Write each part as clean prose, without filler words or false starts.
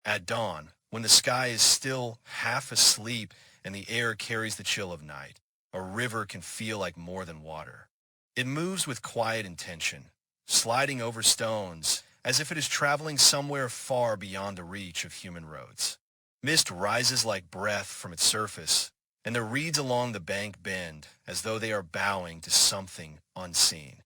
At dawn, when the sky is still half asleep and the air carries the chill of night, a river can feel like more than water. It moves with quiet intention, sliding over stones as if it is traveling somewhere far beyond the reach of human roads. Mist rises like breath from its surface, and the reeds along the bank bend as though they are bowing to something unseen.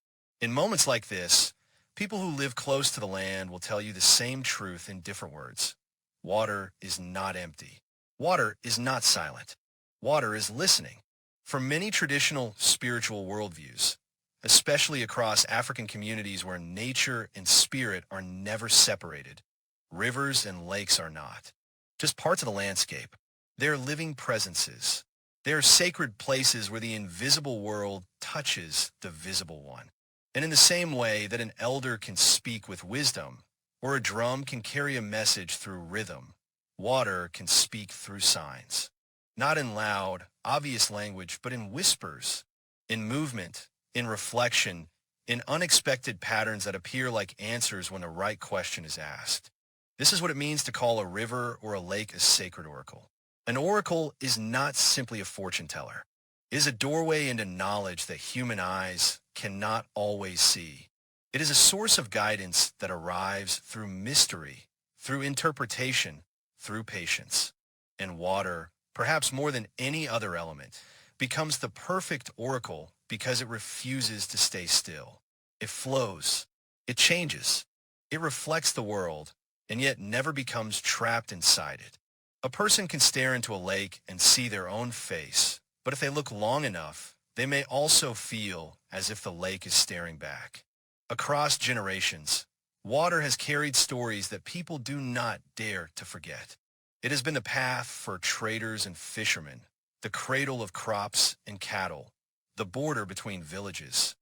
In moments like this, people who live close to the land will tell you the same truth in different words. Water is not empty. Water is not silent. Water is listening. For many traditional spiritual worldviews, especially across African communities where nature and spirit are never separated, rivers and lakes are not just parts of the landscape. They're living presences. They're sacred places where the invisible world touches the visible one. And in the same way that an elder can speak with wisdom, or a drum can carry a message through rhythm, water can speak through signs. Not in loud, obvious language, but in whispers, in movement, in reflection, in unexpected patterns that appear like answers when the right question is asked. This is what it means to call a river or a lake a sacred oracle. An oracle is not simply a fortune teller. It is a doorway into knowledge that human eyes cannot always see. It is a source of guidance that arrives through mystery, through interpretation, through patience. And water, perhaps more than any other element, becomes the perfect oracle because it refuses to stay still. It flows. It changes. It reflects the world, and yet never becomes trapped inside it. A person can stare into a lake and see their own face, but if they look long enough, they may also feel as if the lake is staring back. Across generations, water has carried stories that people do not dare to forget. It has been the path for traders and fishermen, the cradle of crops and cattle, the border between villages,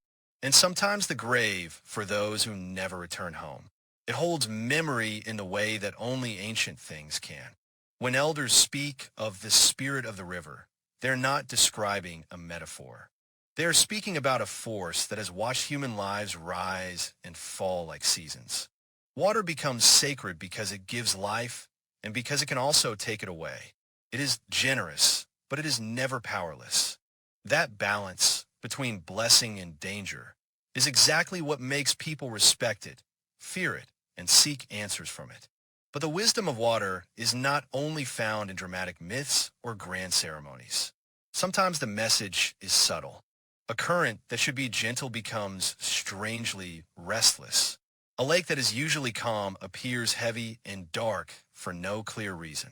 and sometimes the grave for those who never return home. It holds memory in the way that only ancient things can. When elders speak of the spirit of the river, they're not describing a metaphor. They are speaking about a force that has watched human lives rise and fall like seasons. Water becomes sacred because it gives life and because it can also take it away. It is generous, but it is never powerless. That balance between blessing and danger is exactly what makes people respect it, fear it, and seek answers from it. But the wisdom of water is not only found in dramatic myths or grand ceremonies. Sometimes the message is subtle. A current that should be gentle becomes strangely restless. A lake that is usually calm appears heavy and dark for no clear reason.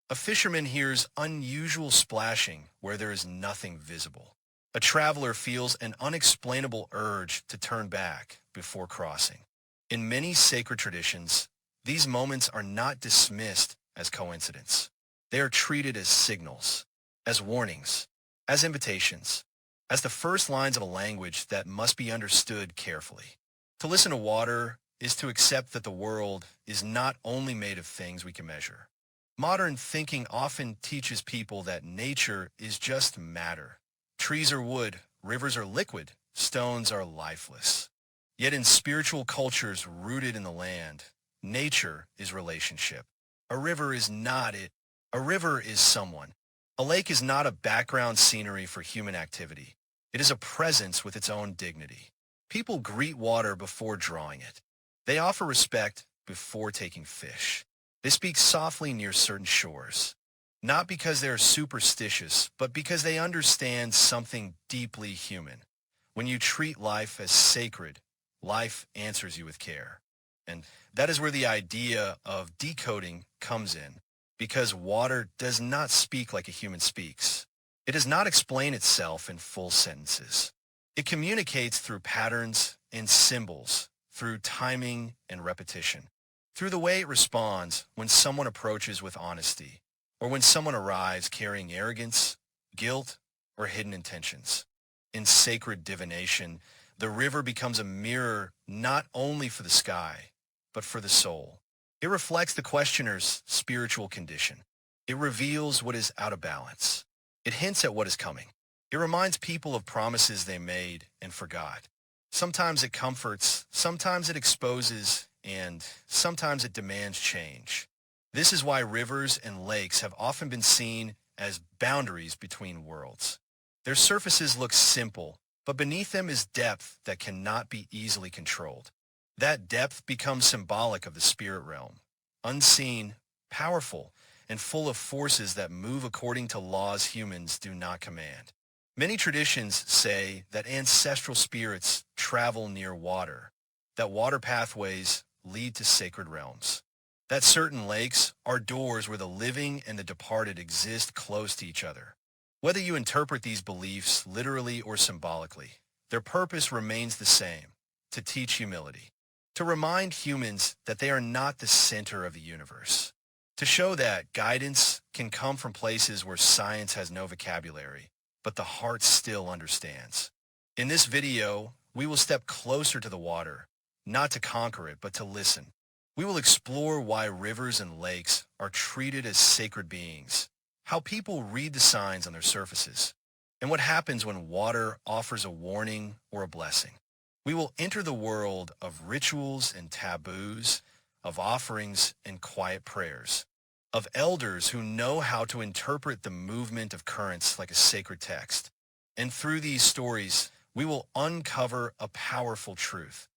A fisherman hears unusual splashing where there is nothing visible. A traveler feels an unexplainable urge to turn back before crossing. In many sacred traditions, these moments are not dismissed as coincidence. They are treated as signals, as warnings, as invitations, as the first lines of a language that must be understood carefully. To listen to water is to accept that the world is not only made of things we can measure. Modern thinking often teaches people that nature is just matter. Trees are wood, rivers are liquid, stones are lifeless. Yet in spiritual cultures rooted in the land, nature is relationship. A river is not it. A river is someone. A lake is not a background scenery for human activity. It is a presence with its own dignity. People greet water before drawing it. They offer respect before taking fish. They speak softly near certain shores, not because they are superstitious, but because they understand something deeply human. When you treat life as sacred, life answers you with care. And that is where the idea of decoding comes in, because water does not speak like a human speaks. It does not explain itself in full sentences. It communicates through patterns and symbols, through timing and repetition, through the way it responds when someone approaches with honesty, or when someone arrives carrying arrogance, guilt, or hidden intentions. In sacred divination, the river becomes a mirror not only for the sky, but for the soul. It reflects the questioner's spiritual condition. It reveals what is out of balance. It hints at what is coming. It reminds people of promises they made and forgot. Sometimes it comforts, sometimes it exposes, and sometimes it demands change. This is why rivers and lakes have often been seen as boundaries between worlds. Their surfaces look simple, but beneath them is depth that cannot be easily controlled. That depth becomes symbolic of the spirit realm, unseen, powerful, and full of forces that move according to laws humans do not command. Many traditions say that ancestral spirits travel near water, that water pathways lead to sacred realms, that certain lakes are doors where the living and the departed exist close to each other. Whether you interpret these beliefs literally or symbolically, their purpose remains the same: to teach humility, to remind humans that they are not the center of the universe, to show that guidance can come from places where science has no vocabulary, but the heart still understands. In this video, we will step closer to the water, not to conquer it, but to listen. We will explore why rivers and lakes are treated as sacred beings, how people read the signs on their surfaces, and what happens when water offers a warning or a blessing. We will enter the world of rituals and taboos, of offerings and quiet prayers, of elders who know how to interpret the movement of currents like a sacred text. And through these stories, we will uncover a powerful truth.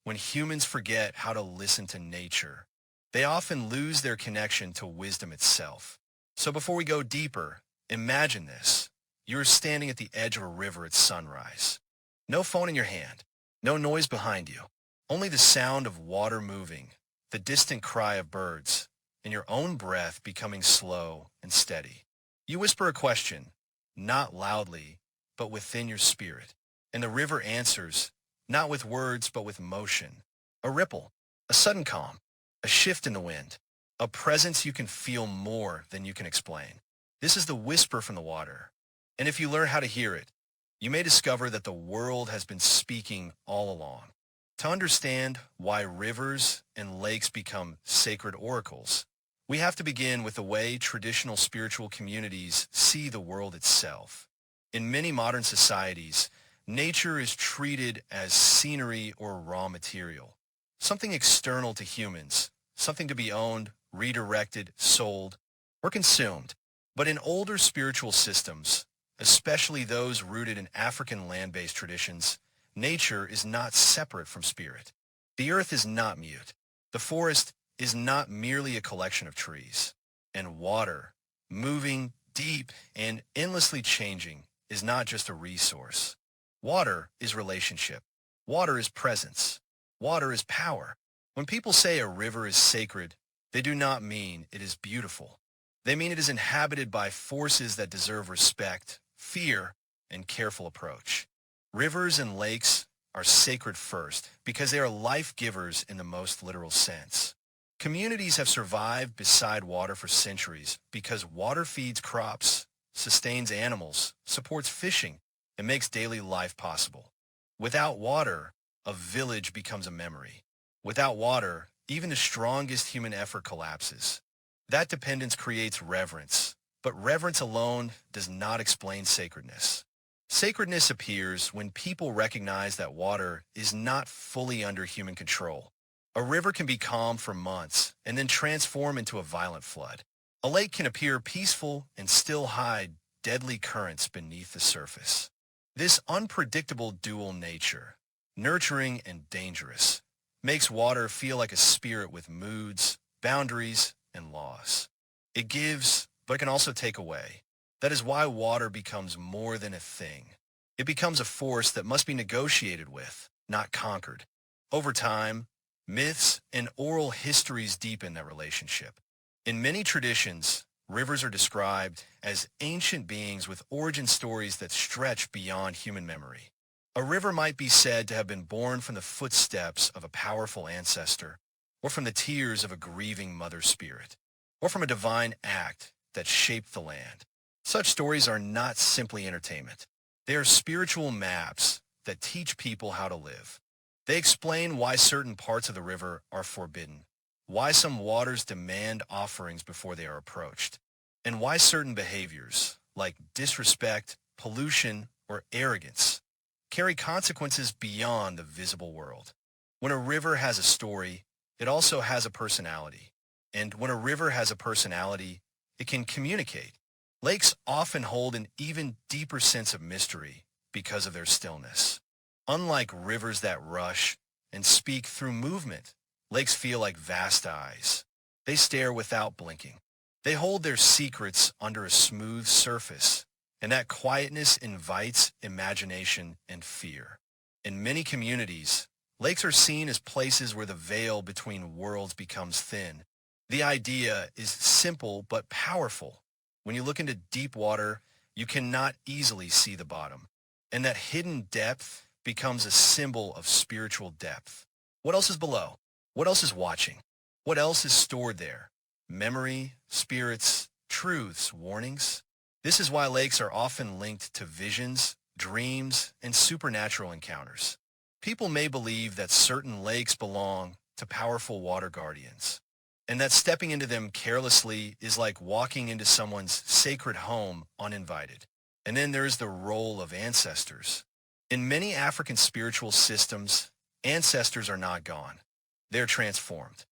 When humans forget how to listen to nature, they often lose their connection to wisdom itself. So before we go deeper, imagine this. You're standing at the edge of a river at sunrise. No phone in your hand, no noise behind you, only the sound of water moving, the distant cry of birds, and your own breath becoming slow and steady. You whisper a question, not loudly, but within your spirit, and the river answers, not with words, but with motion. A ripple, a sudden calm, a shift in the wind, a presence you can feel more than you can explain. This is the whisper from the water. And if you learn how to hear it, you may discover that the world has been speaking all along. To understand why rivers and lakes become sacred oracles, we have to begin with the way traditional spiritual communities see the world itself. In many modern societies, nature is treated as scenery or raw material, something external to humans, something to be owned, redirected, sold, or consumed. But in older spiritual systems, especially those rooted in African land-based traditions, nature is not separate from spirit. The earth is not mute. The forest is not merely a collection of trees. And water, moving, deep, and endlessly changing, is not just a resource. Water is relationship. Water is presence. Water is power. When people say a river is sacred, they do not mean it is beautiful. They mean it is inhabited by forces that deserve respect, fear, and careful approach. Rivers and lakes are sacred first because they are life givers in the most literal sense. Communities have survived beside water for centuries because water feeds crops, sustains animals, supports fishing, and makes daily life possible. Without water, a village becomes a memory. Without water, even the strongest human effort collapses. That dependence creates reverence, but reverence alone does not explain sacredness. Sacredness appears when people recognize that water is not fully under human control. A river can be calm for months and then transform into a violent flood. A lake can appear peaceful and still hide deadly currents beneath the surface. This unpredictable dual nature, nurturing and dangerous, makes water feel like a spirit with moods, boundaries, and laws. It gives, but it can also take away. That is why water becomes more than a thing. It becomes a force that must be negotiated with, not conquered. Over time, myths and oral histories deepen that relationship. In many traditions, rivers are described as ancient beings with origin stories that stretch beyond human memory. A river might be said to have been born from the footsteps of a powerful ancestor, or from the tears of a grieving mother spirit, or from a divine act that shaped the land. Such stories are not simply entertainment. They are spiritual maps that teach people how to live. They explain why certain parts of the river are forbidden, why some waters demand offerings before they are approached, and why certain behaviors, like disrespect, pollution, or arrogance, carry consequences beyond the visible world. When a river has a story, it also has a personality. And when a river has a personality, it can communicate. Lakes often hold an even deeper sense of mystery because of their stillness. Unlike rivers that rush and speak through movement, lakes feel like vast eyes. They stare without blinking. They hold their secrets under a smooth surface, and that quietness invites imagination and fear. In many communities, lakes are seen as places where the veil between worlds becomes thin. The idea is simple but powerful. When you look into deep water, you cannot easily see the bottom. And that hidden depth becomes a symbol of spiritual depth. What else is below? What else is watching? What else is stored there? Memory, spirits, truths, warnings. This is why lakes are often linked to visions, dreams, and supernatural encounters. People may believe that certain lakes belong to powerful water guardians, and that stepping into them carelessly is like walking into someone's sacred home uninvited. And then there's the role of ancestors. In many African spiritual systems, ancestors are not gone. They're transformed.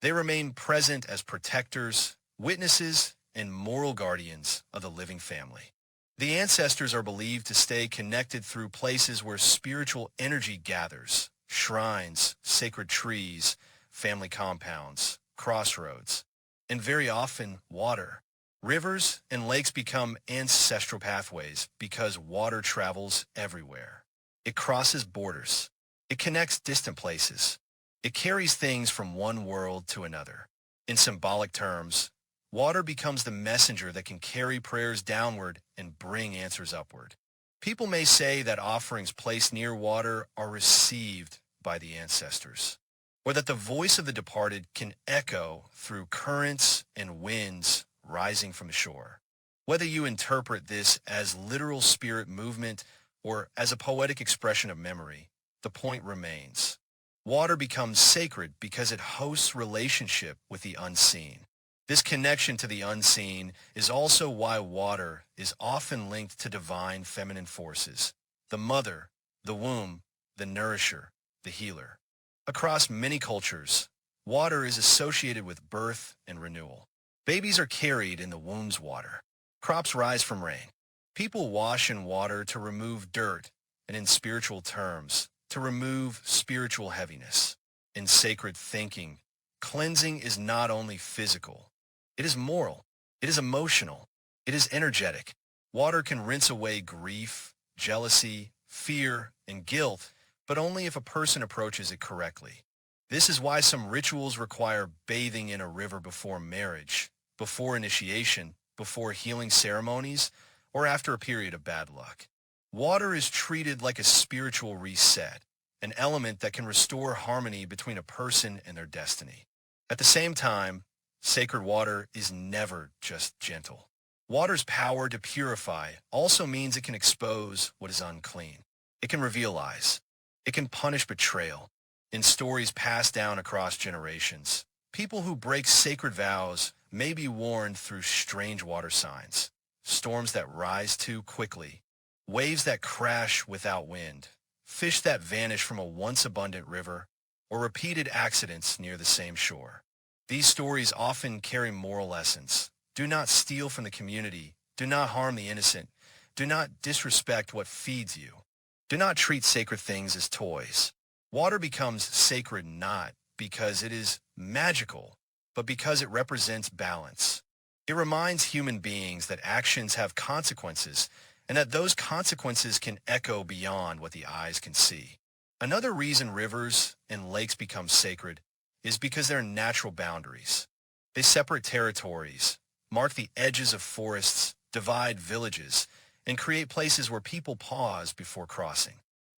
They remain present as protectors, witnesses, and moral guardians of the living family. The ancestors are believed to stay connected through places where spiritual energy gathers: shrines, sacred trees, family compounds, crossroads, and very often water. Rivers and lakes become ancestral pathways because water travels everywhere. It crosses borders. It connects distant places. It carries things from one world to another. In symbolic terms, water becomes the messenger that can carry prayers downward and bring answers upward. People may say that offerings placed near water are received by the ancestors, or that the voice of the departed can echo through currents and winds rising from the shore. Whether you interpret this as literal spirit movement or as a poetic expression of memory, the point remains. Water becomes sacred because it hosts relationship with the unseen. This connection to the unseen is also why water is often linked to divine feminine forces: the mother, the womb, the nourisher, the healer. Across many cultures, water is associated with birth and renewal. Babies are carried in the womb's water. Crops rise from rain. People wash in water to remove dirt, and in spiritual terms, to remove spiritual heaviness. In sacred thinking, cleansing is not only physical, it is moral, it is emotional, it is energetic. Water can rinse away grief, jealousy, fear, and guilt, but only if a person approaches it correctly. This is why some rituals require bathing in a river before marriage, before initiation, before healing ceremonies, or after a period of bad luck. Water is treated like a spiritual reset, an element that can restore harmony between a person and their destiny. At the same time, sacred water is never just gentle. Water's power to purify also means it can expose what is unclean. It can reveal lies. It can punish betrayal. In stories passed down across generations, people who break sacred vows may be warned through strange water signs: storms that rise too quickly, waves that crash without wind, fish that vanish from a once abundant river, or repeated accidents near the same shore. These stories often carry moral lessons. Do not steal from the community. Do not harm the innocent. Do not disrespect what feeds you. Do not treat sacred things as toys. Water becomes sacred not because it is magical, but because it represents balance. It reminds human beings that actions have consequences, and that those consequences can echo beyond what the eyes can see. Another reason rivers and lakes become sacred is because they're natural boundaries. They separate territories, mark the edges of forests, divide villages, and create places where people pause before crossing.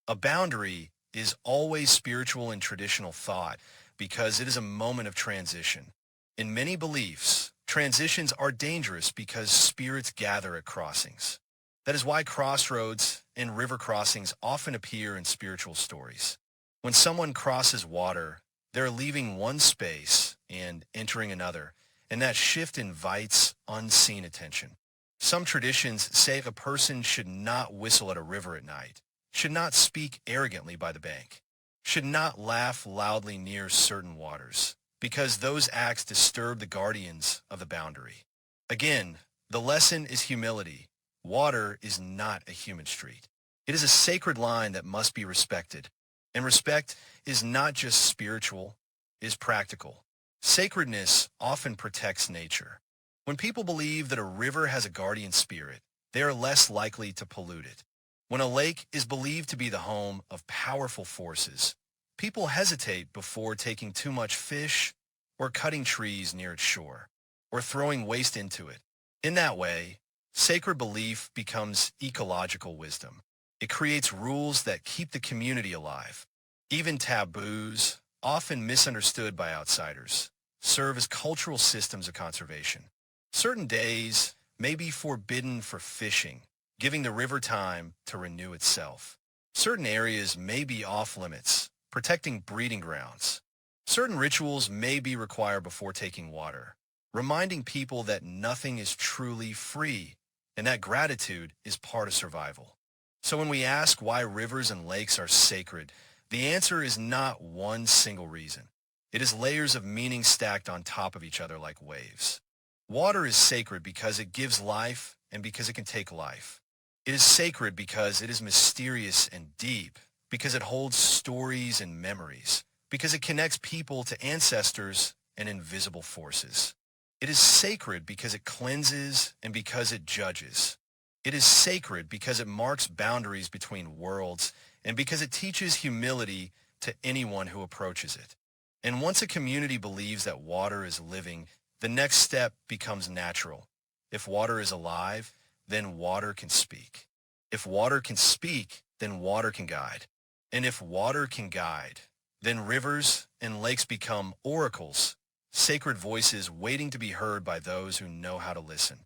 A boundary is always spiritual in traditional thought because it is a moment of transition. In many beliefs, transitions are dangerous because spirits gather at crossings. That is why crossroads and river crossings often appear in spiritual stories. When someone crosses water, they're leaving one space and entering another, and that shift invites unseen attention. Some traditions say a person should not whistle at a river at night, should not speak arrogantly by the bank, should not laugh loudly near certain waters, because those acts disturb the guardians of the boundary. Again, the lesson is humility. Water is not a human street. It is a sacred line that must be respected. And respect is not just spiritual, it is practical. Sacredness often protects nature. When people believe that a river has a guardian spirit, they are less likely to pollute it. When a lake is believed to be the home of powerful forces, people hesitate before taking too much fish or cutting trees near its shore or throwing waste into it. In that way, sacred belief becomes ecological wisdom. It creates rules that keep the community alive. Even taboos, often misunderstood by outsiders, serve as cultural systems of conservation. Certain days may be forbidden for fishing, giving the river time to renew itself. Certain areas may be off-limits, protecting breeding grounds. Certain rituals may be required before taking water, reminding people that nothing is truly free and that gratitude is part of survival. So when we ask why rivers and lakes are sacred, the answer is not one single reason. It is layers of meaning stacked on top of each other like waves. Water is sacred because it gives life and because it can take life. It is sacred because it is mysterious and deep, because it holds stories and memories, because it connects people to ancestors and invisible forces. It is sacred because it cleanses and because it judges. It is sacred because it marks boundaries between worlds and because it teaches humility to anyone who approaches it. And once a community believes that water is living, the next step becomes natural. If water is alive, then water can speak. If water can speak, then water can guide. And if water can guide, then rivers and lakes become oracles, sacred voices waiting to be heard by those who know how to listen.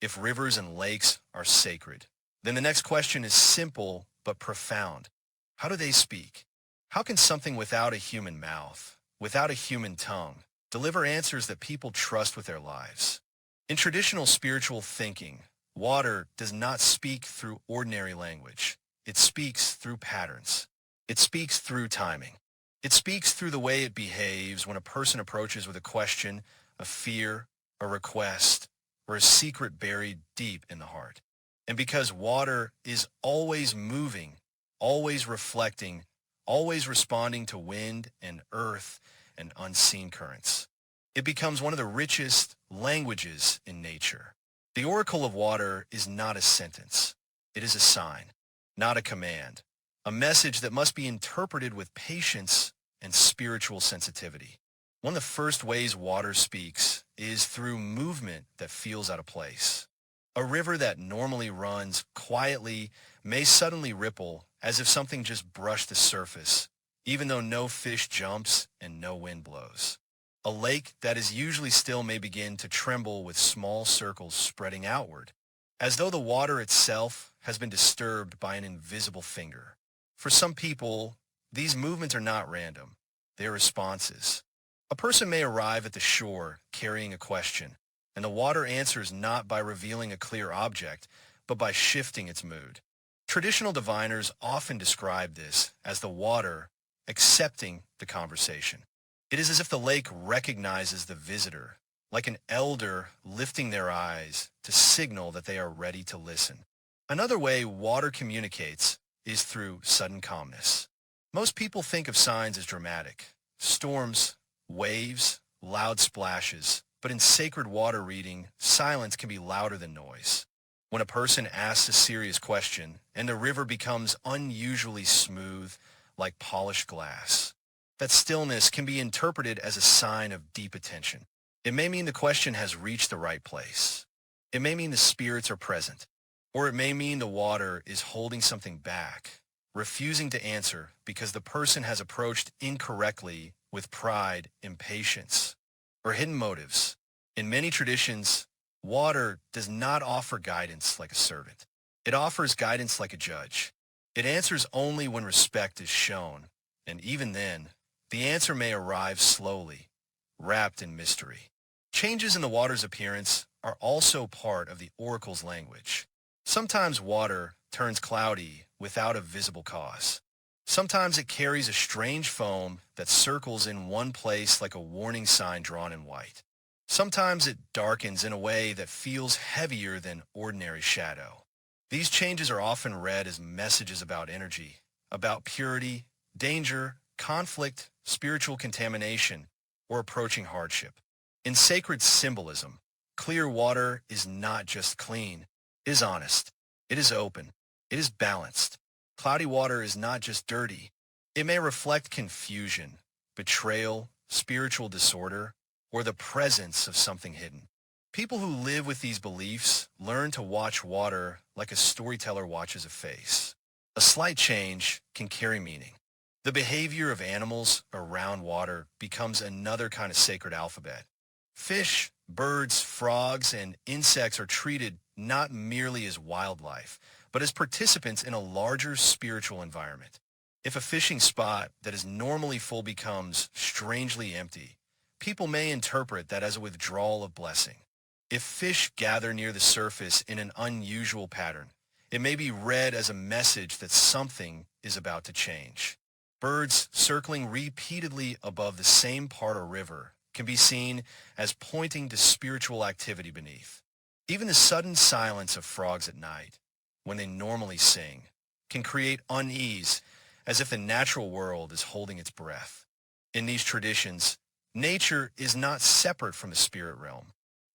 If rivers and lakes are sacred, then the next question is simple but profound. How do they speak? How can something without a human mouth, without a human tongue, deliver answers that people trust with their lives? In traditional spiritual thinking, water does not speak through ordinary language. It speaks through patterns. It speaks through timing. It speaks through the way it behaves when a person approaches with a question, a fear, a request, or a secret buried deep in the heart. And because water is always moving, always reflecting, always responding to wind and earth and unseen currents, it becomes one of the richest languages in nature. The oracle of water is not a sentence. It is a sign, not a command, a message that must be interpreted with patience and spiritual sensitivity. One of the first ways water speaks is through movement that feels out of place. A river that normally runs quietly may suddenly ripple as if something just brushed the surface, even though no fish jumps and no wind blows. A lake that is usually still may begin to tremble with small circles spreading outward, as though the water itself has been disturbed by an invisible finger. For some people, these movements are not random. They are responses. A person may arrive at the shore carrying a question, and the water answers not by revealing a clear object, but by shifting its mood. Traditional diviners often describe this as the water accepting the conversation. It is as if the lake recognizes the visitor, like an elder lifting their eyes to signal that they are ready to listen. Another way water communicates is through sudden calmness. Most people think of signs as dramatic. Storms, waves, loud splashes. But in sacred water reading, silence can be louder than noise. When a person asks a serious question and the river becomes unusually smooth, like polished glass, that stillness can be interpreted as a sign of deep attention. It may mean the question has reached the right place. It may mean the spirits are present. Or it may mean the water is holding something back, refusing to answer because the person has approached incorrectly with pride, impatience, or hidden motives. In many traditions, water does not offer guidance like a servant. It offers guidance like a judge. It answers only when respect is shown, and even then, the answer may arrive slowly, wrapped in mystery. Changes in the water's appearance are also part of the oracle's language. Sometimes water turns cloudy without a visible cause. Sometimes it carries a strange foam that circles in one place like a warning sign drawn in white. Sometimes it darkens in a way that feels heavier than ordinary shadow. These changes are often read as messages about energy, about purity, danger, conflict, spiritual contamination, or approaching hardship. In sacred symbolism, clear water is not just clean, it is honest, it is open, it is balanced. Cloudy water is not just dirty. It may reflect confusion, betrayal, spiritual disorder, or the presence of something hidden. People who live with these beliefs learn to watch water like a storyteller watches a face. A slight change can carry meaning. The behavior of animals around water becomes another kind of sacred alphabet. Fish, birds, frogs, and insects are treated not merely as wildlife, but as participants in a larger spiritual environment. If a fishing spot that is normally full becomes strangely empty, people may interpret that as a withdrawal of blessing. If fish gather near the surface in an unusual pattern, it may be read as a message that something is about to change. Birds circling repeatedly above the same part or river can be seen as pointing to spiritual activity beneath. Even the sudden silence of frogs at night, when they normally sing, can create unease as if the natural world is holding its breath. In these traditions, nature is not separate from the spirit realm.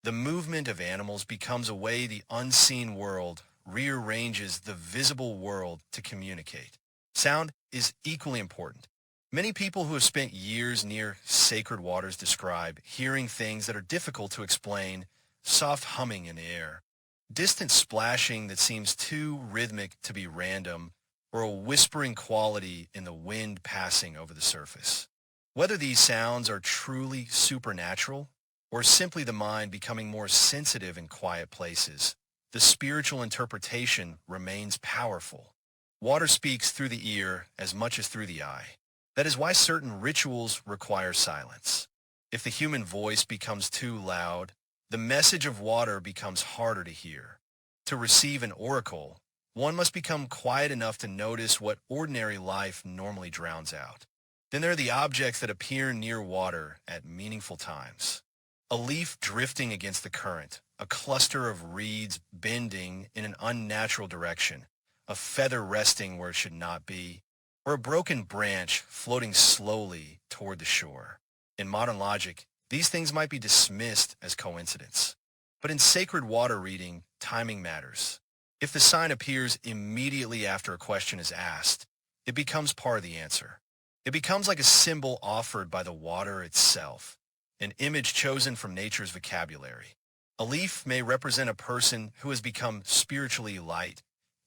The movement of animals becomes a way the unseen world rearranges the visible world to communicate. Sound is equally important. Many people who have spent years near sacred waters describe hearing things that are difficult to explain, soft humming in the air, distant splashing that seems too rhythmic to be random, or a whispering quality in the wind passing over the surface. Whether these sounds are truly supernatural or simply the mind becoming more sensitive in quiet places, the spiritual interpretation remains powerful. Water speaks through the ear as much as through the eye. That is why certain rituals require silence. If the human voice becomes too loud, the message of water becomes harder to hear. To receive an oracle, one must become quiet enough to notice what ordinary life normally drowns out. Then there are the objects that appear near water at meaningful times. A leaf drifting against the current, a cluster of reeds bending in an unnatural direction, a feather resting where it should not be, or a broken branch floating slowly toward the shore. In modern logic, these things might be dismissed as coincidence. But in sacred water reading, timing matters. If the sign appears immediately after a question is asked, it becomes part of the answer. It becomes like a symbol offered by the water itself, an image chosen from nature's vocabulary. A leaf may represent a person who has become spiritually light,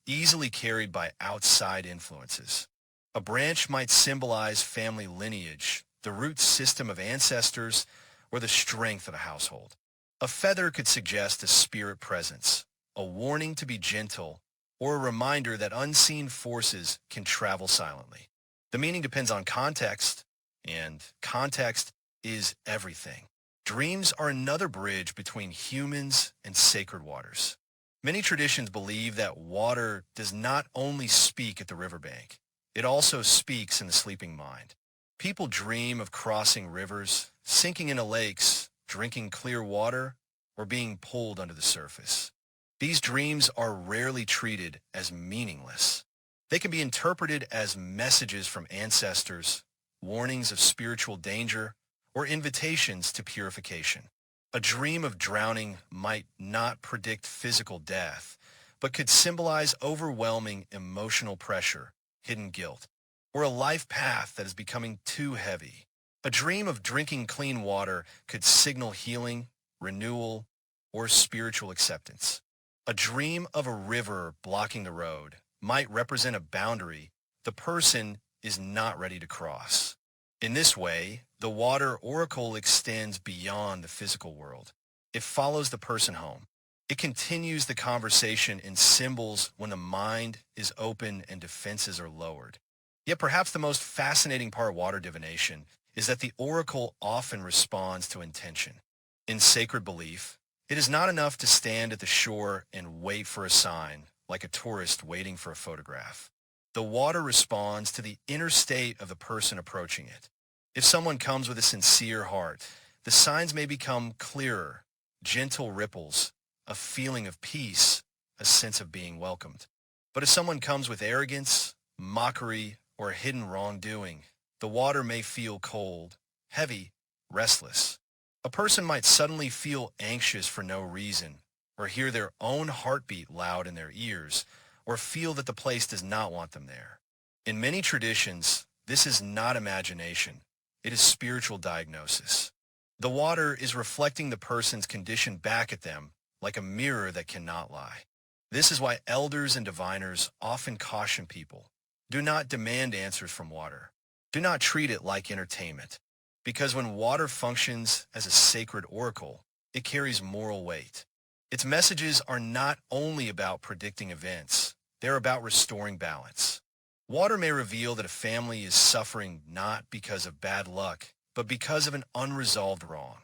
easily carried by outside influences. A branch might symbolize family lineage, the root system of ancestors, or the strength of a household. A feather could suggest a spirit presence, a warning to be gentle, or a reminder that unseen forces can travel silently. The meaning depends on context, and context is everything. Dreams are another bridge between humans and sacred waters. Many traditions believe that water does not only speak at the riverbank, it also speaks in the sleeping mind. People dream of crossing rivers, sinking into lakes, drinking clear water, or being pulled under the surface. These dreams are rarely treated as meaningless. They can be interpreted as messages from ancestors, warnings of spiritual danger, or invitations to purification. A dream of drowning might not predict physical death, but could symbolize overwhelming emotional pressure, hidden guilt, or a life path that is becoming too heavy. A dream of drinking clean water could signal healing, renewal, or spiritual acceptance. A dream of a river blocking the road might represent a boundary the person is not ready to cross. In this way, the water oracle extends beyond the physical world. It follows the person home. It continues the conversation in symbols when the mind is open and defenses are lowered. Yet perhaps the most fascinating part of water divination is that the oracle often responds to intention. In sacred belief, it is not enough to stand at the shore and wait for a sign, like a tourist waiting for a photograph. The water responds to the inner state of the person approaching it. If someone comes with a sincere heart, the signs may become clearer, gentle ripples, a feeling of peace, a sense of being welcomed. But if someone comes with arrogance, mockery, or hidden wrongdoing, the water may feel cold, heavy, restless. A person might suddenly feel anxious for no reason, or hear their own heartbeat loud in their ears, or feel that the place does not want them there. In many traditions, this is not imagination. It is spiritual diagnosis. The water is reflecting the person's condition back at them like a mirror that cannot lie. This is why elders and diviners often caution people. Do not demand answers from water. Do not treat it like entertainment. Because when water functions as a sacred oracle, it carries moral weight. Its messages are not only about predicting events, they're about restoring balance. Water may reveal that a family is suffering not because of bad luck, but because of an unresolved wrong.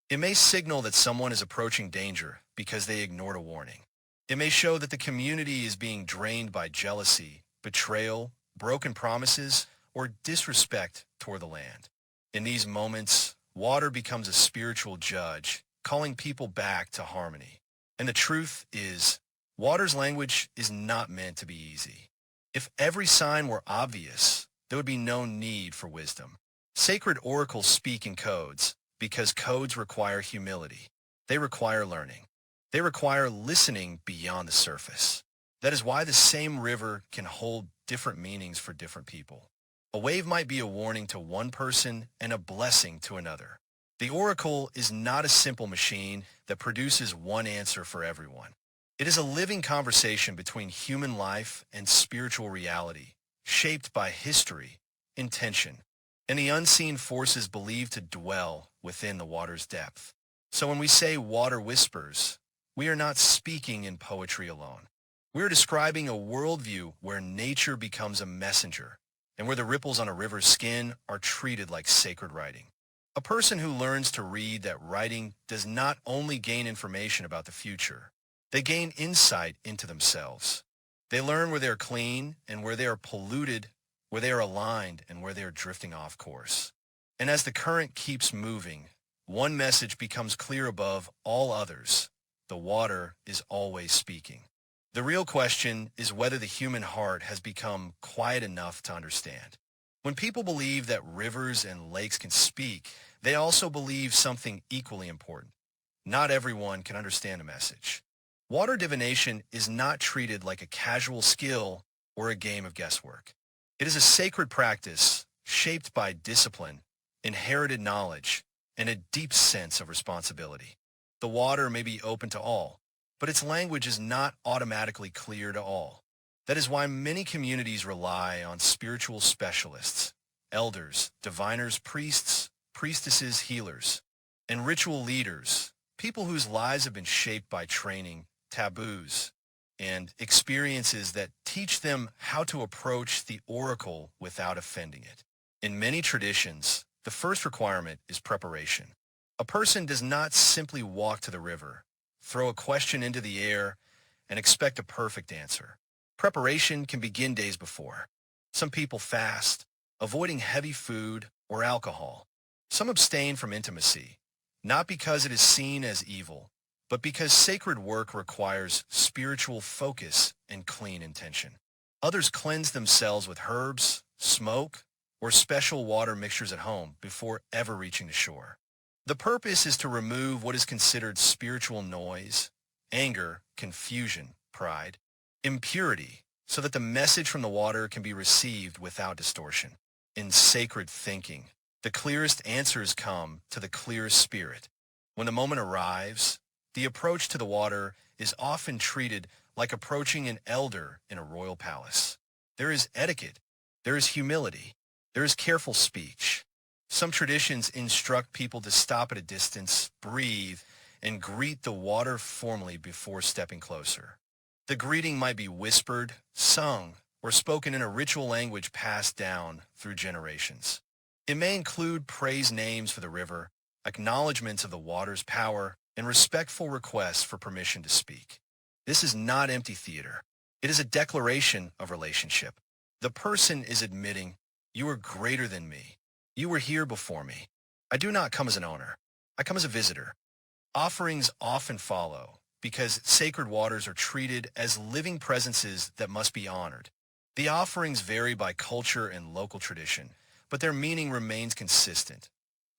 It may signal that someone is approaching danger because they ignored a warning. It may show that the community is being drained by jealousy, betrayal, broken promises, or disrespect toward the land. In these moments, water becomes a spiritual judge, calling people back to harmony. And the truth is, water's language is not meant to be easy. If every sign were obvious, there would be no need for wisdom. Sacred oracles speak in codes because codes require humility. They require learning. They require listening beyond the surface. That is why the same river can hold different meanings for different people. A wave might be a warning to one person and a blessing to another. The oracle is not a simple machine that produces one answer for everyone. It is a living conversation between human life and spiritual reality, shaped by history, intention, and the unseen forces believed to dwell within the water's depth. So when we say water whispers, we are not speaking in poetry alone. We are describing a worldview where nature becomes a messenger, and where the ripples on a river's skin are treated like sacred writing. A person who learns to read that writing does not only gain information about the future, they gain insight into themselves. They learn where they are clean and where they are polluted, where they are aligned and where they are drifting off course. And as the current keeps moving, one message becomes clear above all others. The water is always speaking. The real question is whether the human heart has become quiet enough to understand. When people believe that rivers and lakes can speak, they also believe something equally important. Not everyone can understand a message. Water divination is not treated like a casual skill or a game of guesswork. It is a sacred practice shaped by discipline, inherited knowledge, and a deep sense of responsibility. The water may be open to all, but its language is not automatically clear to all. That is why many communities rely on spiritual specialists, elders, diviners, priests, priestesses, healers, and ritual leaders, people whose lives have been shaped by training, taboos, and experiences that teach them how to approach the oracle without offending it. In many traditions, the first requirement is preparation. A person does not simply walk to the river, throw a question into the air, and expect a perfect answer. Preparation can begin days before. Some people fast, avoiding heavy food or alcohol. Some abstain from intimacy, not because it is seen as evil, but because sacred work requires spiritual focus and clean intention. Others cleanse themselves with herbs, smoke, or special water mixtures at home before ever reaching the shore. The purpose is to remove what is considered spiritual noise, anger, confusion, pride, impurity, so that the message from the water can be received without distortion. In sacred thinking, the clearest answers come to the clearest spirit. When the moment arrives, the approach to the water is often treated like approaching an elder in a royal palace. There is etiquette, there is humility, there is careful speech. Some traditions instruct people to stop at a distance, breathe, and greet the water formally before stepping closer. The greeting might be whispered, sung, or spoken in a ritual language passed down through generations. It may include praise names for the river, acknowledgments of the water's power, and respectful requests for permission to speak. This is not empty theater. It is a declaration of relationship. The person is admitting, "You are greater than me. You were here before me. I do not come as an owner. I come as a visitor." Offerings often follow because sacred waters are treated as living presences that must be honored. The offerings vary by culture and local tradition, but their meaning remains consistent: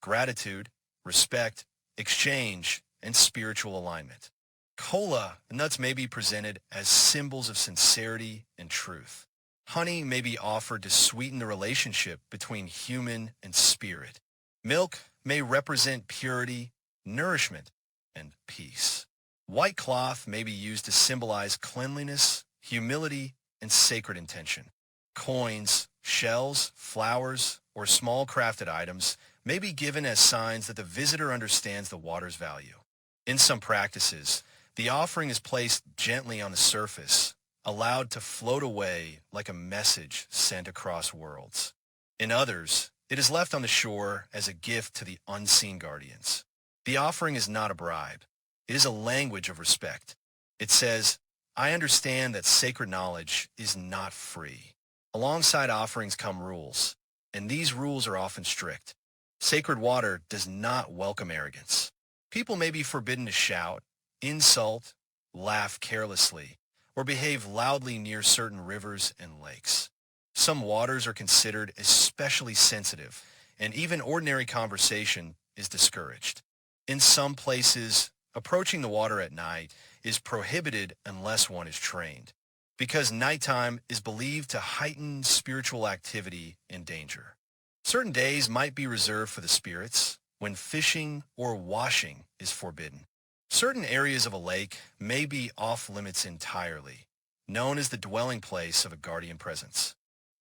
gratitude, respect, exchange, and spiritual alignment. Cola nuts may be presented as symbols of sincerity and truth. Honey may be offered to sweeten the relationship between human and spirit. Milk may represent purity, nourishment, and peace. White cloth may be used to symbolize cleanliness, humility, and sacred intention. Coins, shells, flowers, or small crafted items may be given as signs that the visitor understands the water's value. In some practices, the offering is placed gently on the surface, allowed to float away like a message sent across worlds. In others, it is left on the shore as a gift to the unseen guardians. The offering is not a bribe. It is a language of respect. It says, "I understand that sacred knowledge is not free." Alongside offerings come rules, and these rules are often strict. Sacred water does not welcome arrogance. People may be forbidden to shout, insult, laugh carelessly, or behave loudly near certain rivers and lakes. Some waters are considered especially sensitive, and even ordinary conversation is discouraged. In some places, approaching the water at night is prohibited unless one is trained, because nighttime is believed to heighten spiritual activity and danger. Certain days might be reserved for the spirits, when fishing or washing is forbidden. Certain areas of a lake may be off limits entirely, known as the dwelling place of a guardian presence.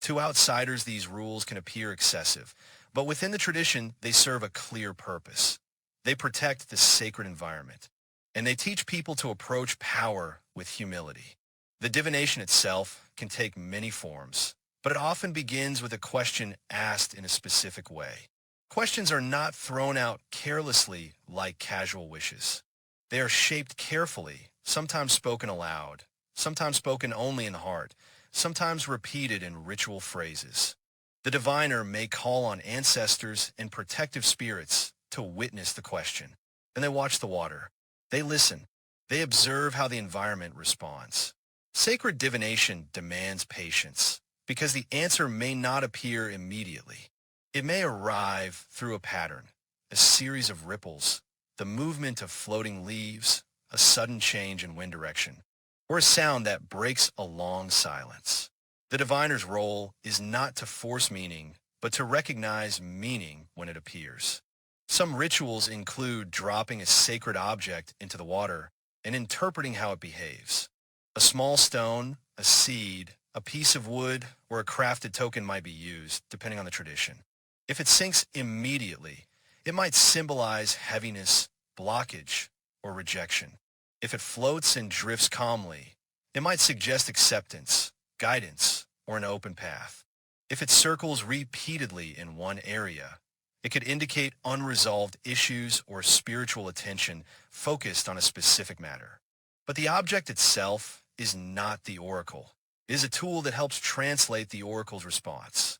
To outsiders, these rules can appear excessive, but within the tradition, they serve a clear purpose. They protect the sacred environment, and they teach people to approach power with humility. The divination itself can take many forms, but it often begins with a question asked in a specific way. Questions are not thrown out carelessly like casual wishes. They are shaped carefully, sometimes spoken aloud, sometimes spoken only in the heart, sometimes repeated in ritual phrases. The diviner may call on ancestors and protective spirits to witness the question, and they watch the water. They listen. They observe how the environment responds. Sacred divination demands patience, because the answer may not appear immediately. It may arrive through a pattern, a series of ripples, the movement of floating leaves, a sudden change in wind direction, or a sound that breaks a long silence. The diviner's role is not to force meaning, but to recognize meaning when it appears. Some rituals include dropping a sacred object into the water and interpreting how it behaves. A small stone, a seed, a piece of wood, or a crafted token might be used, depending on the tradition. If it sinks immediately, it might symbolize heaviness, blockage, or rejection. If it floats and drifts calmly, it might suggest acceptance, guidance, or an open path. If it circles repeatedly in one area, it could indicate unresolved issues or spiritual attention focused on a specific matter. But the object itself is not the oracle. It is a tool that helps translate the oracle's response.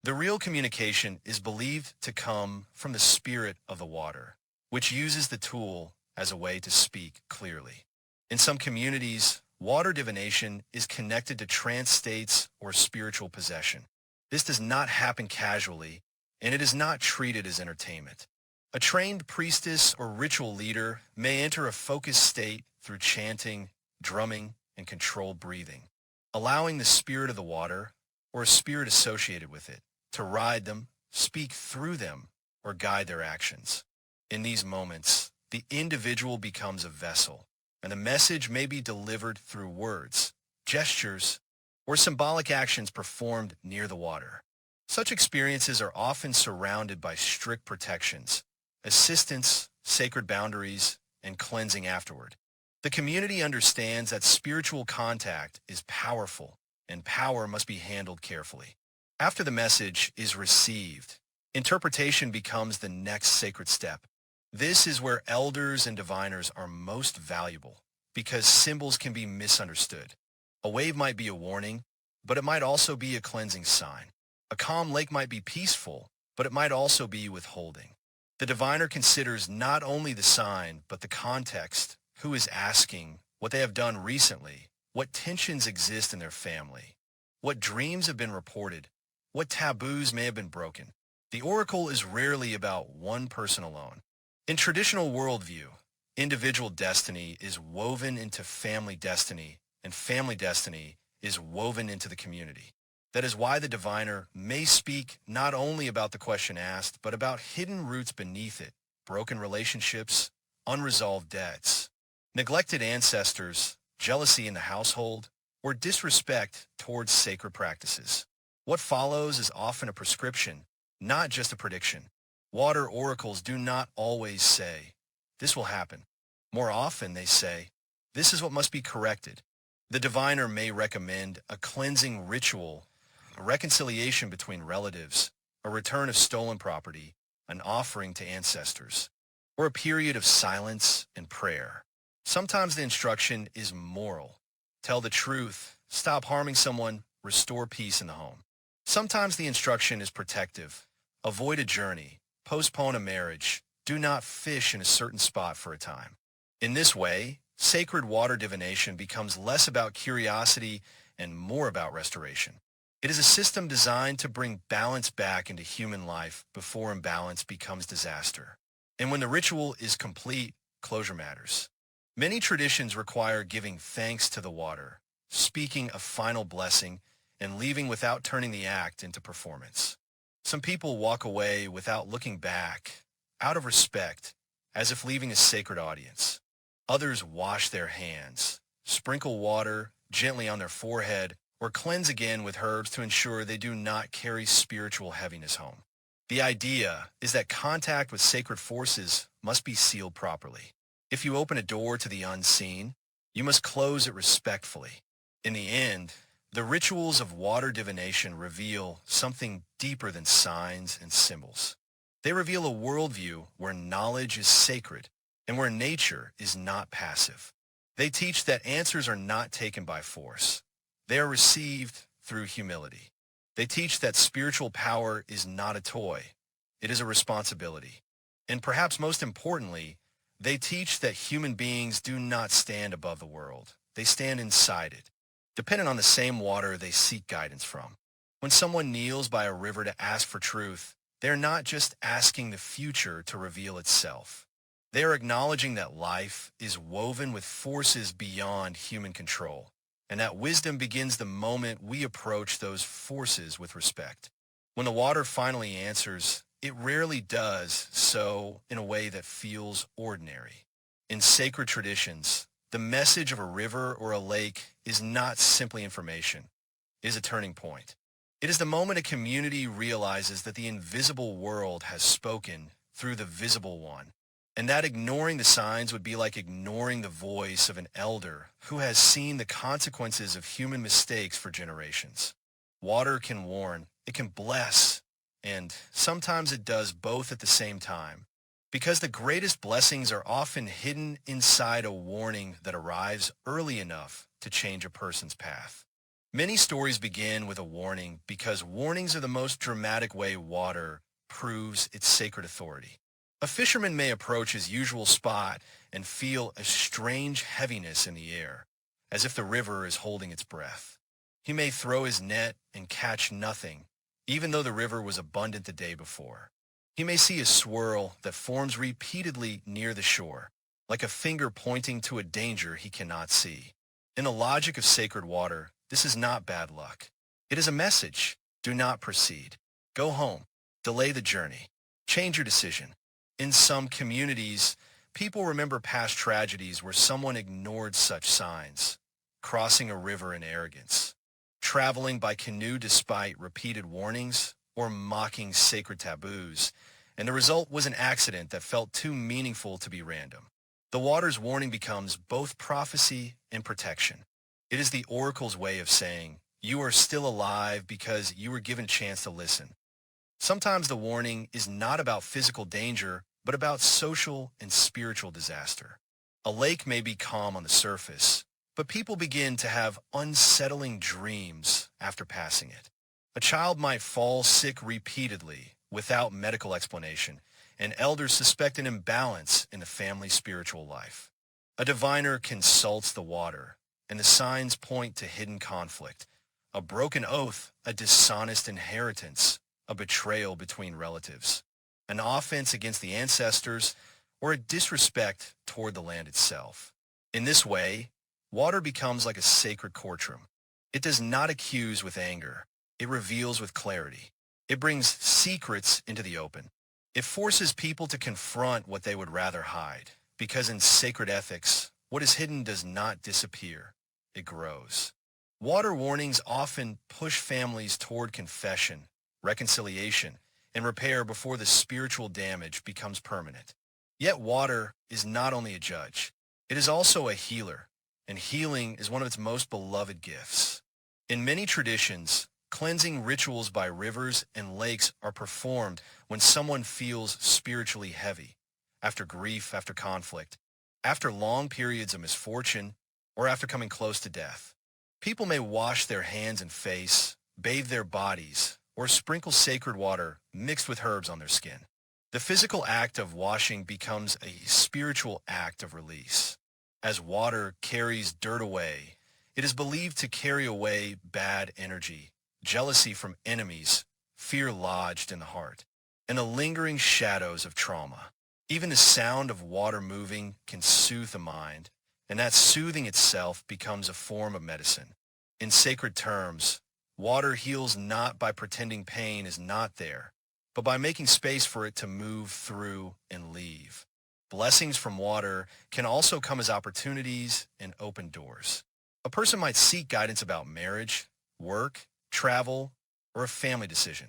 The real communication is believed to come from the spirit of the water, which uses the tool as a way to speak clearly. In some communities, water divination is connected to trance states or spiritual possession. This does not happen casually, and it is not treated as entertainment. A trained priestess or ritual leader may enter a focused state through chanting, drumming, and controlled breathing, allowing the spirit of the water, or a spirit associated with it, to ride them, speak through them, or guide their actions. In these moments, the individual becomes a vessel, and the message may be delivered through words, gestures, or symbolic actions performed near the water. Such experiences are often surrounded by strict protections, assistance, sacred boundaries, and cleansing afterward. The community understands that spiritual contact is powerful, and power must be handled carefully. After the message is received, interpretation becomes the next sacred step. This is where elders and diviners are most valuable, because symbols can be misunderstood. A wave might be a warning, but it might also be a cleansing sign. A calm lake might be peaceful, but it might also be withholding. The diviner considers not only the sign, but the context, who is asking, what they have done recently, what tensions exist in their family, what dreams have been reported, what taboos may have been broken. The oracle is rarely about one person alone. In traditional worldview, individual destiny is woven into family destiny, and family destiny is woven into the community. That is why the diviner may speak not only about the question asked, but about hidden roots beneath it, broken relationships, unresolved debts, neglected ancestors, jealousy in the household, or disrespect towards sacred practices. What follows is often a prescription, not just a prediction. Water oracles do not always say, "This will happen." More often they say, "This is what must be corrected." The diviner may recommend a cleansing ritual, a reconciliation between relatives, a return of stolen property, an offering to ancestors, or a period of silence and prayer. Sometimes the instruction is moral. Tell the truth, stop harming someone, restore peace in the home. Sometimes the instruction is protective. Avoid a journey, postpone a marriage, do not fish in a certain spot for a time. In this way, sacred water divination becomes less about curiosity and more about restoration. It is a system designed to bring balance back into human life before imbalance becomes disaster. And when the ritual is complete, closure matters. Many traditions require giving thanks to the water, speaking a final blessing, and leaving without turning the act into performance. Some people walk away without looking back, out of respect, as if leaving a sacred audience. Others wash their hands, sprinkle water gently on their forehead, or cleanse again with herbs to ensure they do not carry spiritual heaviness home. The idea is that contact with sacred forces must be sealed properly. If you open a door to the unseen, you must close it respectfully. In the end, the rituals of water divination reveal something deeper than signs and symbols. They reveal a worldview where knowledge is sacred and where nature is not passive. They teach that answers are not taken by force. They are received through humility. They teach that spiritual power is not a toy. It is a responsibility. And perhaps most importantly, they teach that human beings do not stand above the world. They stand inside it, dependent on the same water they seek guidance from. When someone kneels by a river to ask for truth, they are not just asking the future to reveal itself. They are acknowledging that life is woven with forces beyond human control, and that wisdom begins the moment we approach those forces with respect. When the water finally answers, it rarely does so in a way that feels ordinary. In sacred traditions, the message of a river or a lake is not simply information. It is a turning point. It is the moment a community realizes that the invisible world has spoken through the visible one, and that ignoring the signs would be like ignoring the voice of an elder who has seen the consequences of human mistakes for generations. Water can warn, it can bless, and sometimes it does both at the same time, because the greatest blessings are often hidden inside a warning that arrives early enough to change a person's path. Many stories begin with a warning because warnings are the most dramatic way water proves its sacred authority. A fisherman may approach his usual spot and feel a strange heaviness in the air, as if the river is holding its breath. He may throw his net and catch nothing, even though the river was abundant the day before. He may see a swirl that forms repeatedly near the shore, like a finger pointing to a danger he cannot see. In the logic of sacred water, this is not bad luck. It is a message. Do not proceed. Go home. Delay the journey. Change your decision. In some communities, people remember past tragedies where someone ignored such signs, crossing a river in arrogance, traveling by canoe despite repeated warnings, or mocking sacred taboos, and the result was an accident that felt too meaningful to be random. The water's warning becomes both prophecy and protection. It is the oracle's way of saying, you are still alive because you were given a chance to listen. Sometimes the warning is not about physical danger, but about social and spiritual disaster. A lake may be calm on the surface, but people begin to have unsettling dreams after passing it. A child might fall sick repeatedly without medical explanation, and elders suspect an imbalance in the family's spiritual life. A diviner consults the water, and the signs point to hidden conflict, a broken oath, a dishonest inheritance, a betrayal between relatives, an offense against the ancestors, or a disrespect toward the land itself. In this way, water becomes like a sacred courtroom. It does not accuse with anger. It reveals with clarity. It brings secrets into the open. It forces people to confront what they would rather hide, because in sacred ethics, what is hidden does not disappear. It grows. Water warnings often push families toward confession, reconciliation, and repair before the spiritual damage becomes permanent. Yet water is not only a judge, it is also a healer, and healing is one of its most beloved gifts. In many traditions, cleansing rituals by rivers and lakes are performed when someone feels spiritually heavy, after grief, after conflict, after long periods of misfortune, or after coming close to death. People may wash their hands and face, bathe their bodies, or sprinkle sacred water mixed with herbs on their skin. The physical act of washing becomes a spiritual act of release. As water carries dirt away, it is believed to carry away bad energy, jealousy from enemies, fear lodged in the heart, and the lingering shadows of trauma. Even the sound of water moving can soothe the mind, and that soothing itself becomes a form of medicine. In sacred terms, water heals not by pretending pain is not there, but by making space for it to move through and leave. Blessings from water can also come as opportunities and open doors. A person might seek guidance about marriage, work, travel, or a family decision.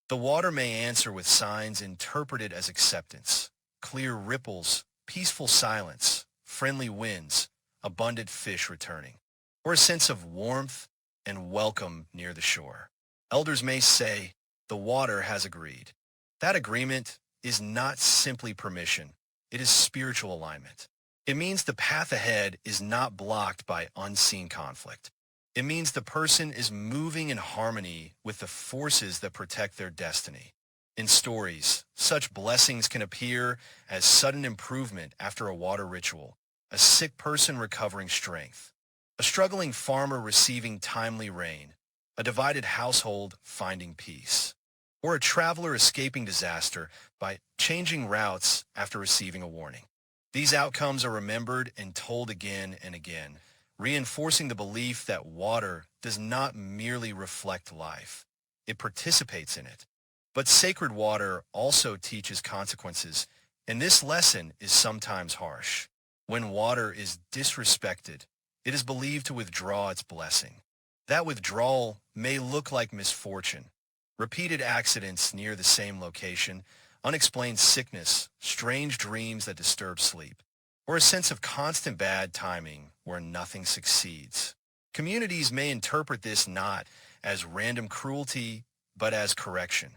The water may answer with signs interpreted as acceptance, clear ripples, peaceful silence, friendly winds, abundant fish returning, or a sense of warmth and welcome near the shore. Elders may say, the water has agreed. That agreement is not simply permission, it is spiritual alignment. It means the path ahead is not blocked by unseen conflict. It means the person is moving in harmony with the forces that protect their destiny. In stories, such blessings can appear as sudden improvement after a water ritual, a sick person recovering strength, a struggling farmer receiving timely rain, a divided household finding peace, or a traveler escaping disaster by changing routes after receiving a warning. These outcomes are remembered and told again and again, reinforcing the belief that water does not merely reflect life. It participates in it. But sacred water also teaches consequences, and this lesson is sometimes harsh. When water is disrespected, it is believed to withdraw its blessing. That withdrawal may look like misfortune, repeated accidents near the same location, unexplained sickness, strange dreams that disturb sleep, or a sense of constant bad timing where nothing succeeds. Communities may interpret this not as random cruelty, but as correction.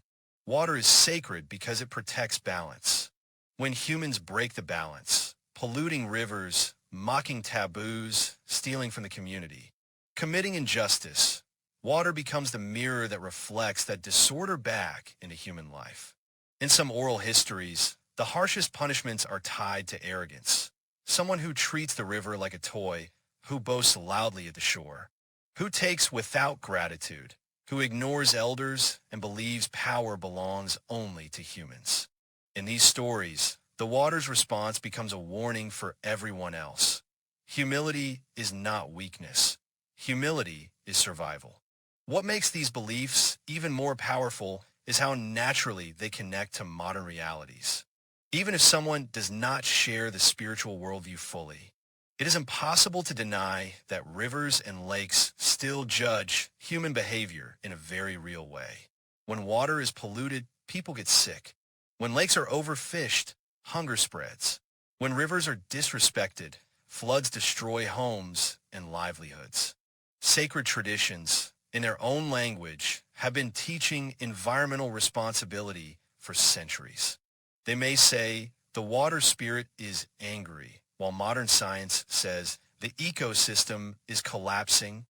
Water is sacred because it protects balance. When humans break the balance, polluting rivers, mocking taboos, stealing from the community, committing injustice, water becomes the mirror that reflects that disorder back into human life. In some oral histories, the harshest punishments are tied to arrogance. Someone who treats the river like a toy, who boasts loudly at the shore, who takes without gratitude, who ignores elders and believes power belongs only to humans. In these stories, the water's response becomes a warning for everyone else. Humility is not weakness. Humility is survival. What makes these beliefs even more powerful is how naturally they connect to modern realities. Even if someone does not share the spiritual worldview fully, it is impossible to deny that rivers and lakes still judge human behavior in a very real way. When water is polluted, people get sick. When lakes are overfished, hunger spreads. When rivers are disrespected, floods destroy homes and livelihoods. Sacred traditions, in their own language, have been teaching environmental responsibility for centuries. They may say the water spirit is angry, while modern science says the ecosystem is collapsing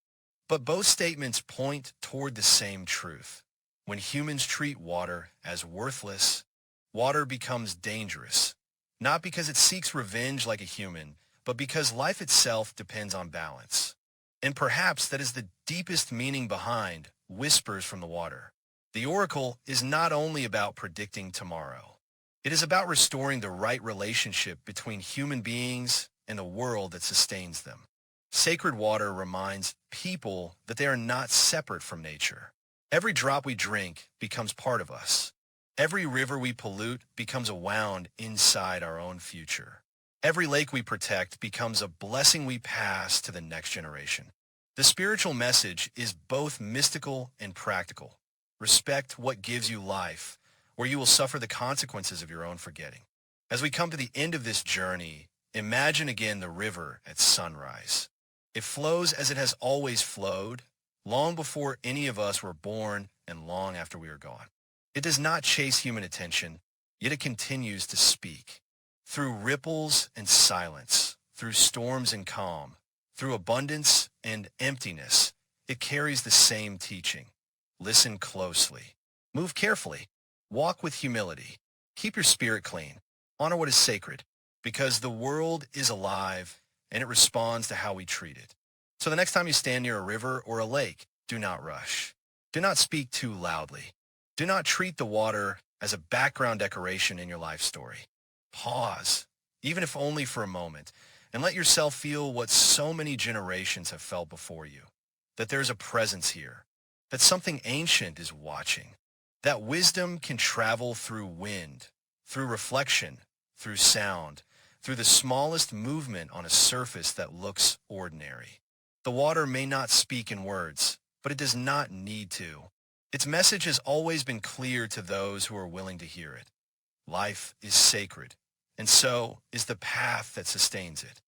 But both statements point toward the same truth. When humans treat water as worthless, water becomes dangerous, not because it seeks revenge like a human, but because life itself depends on balance. And perhaps that is the deepest meaning behind Whispers from the Water. The oracle is not only about predicting tomorrow. It is about restoring the right relationship between human beings and the world that sustains them. Sacred water reminds people that they are not separate from nature. Every drop we drink becomes part of us. Every river we pollute becomes a wound inside our own future. Every lake we protect becomes a blessing we pass to the next generation. The spiritual message is both mystical and practical. Respect what gives you life, or you will suffer the consequences of your own forgetting. As we come to the end of this journey, imagine again the river at sunrise. It flows as it has always flowed, long before any of us were born and long after we are gone. It does not chase human attention, yet it continues to speak. Through ripples and silence, through storms and calm, through abundance and emptiness, it carries the same teaching. Listen closely. Move carefully. Walk with humility. Keep your spirit clean. Honor what is sacred, because the world is alive and it responds to how we treat it. So the next time you stand near a river or a lake, do not rush. Do not speak too loudly. Do not treat the water as a background decoration in your life story. Pause, even if only for a moment, and let yourself feel what so many generations have felt before you, that there's a presence here, that something ancient is watching, that wisdom can travel through wind, through reflection, through sound, through the smallest movement on a surface that looks ordinary. The water may not speak in words, but it does not need to. Its message has always been clear to those who are willing to hear it. Life is sacred, and so is the path that sustains it.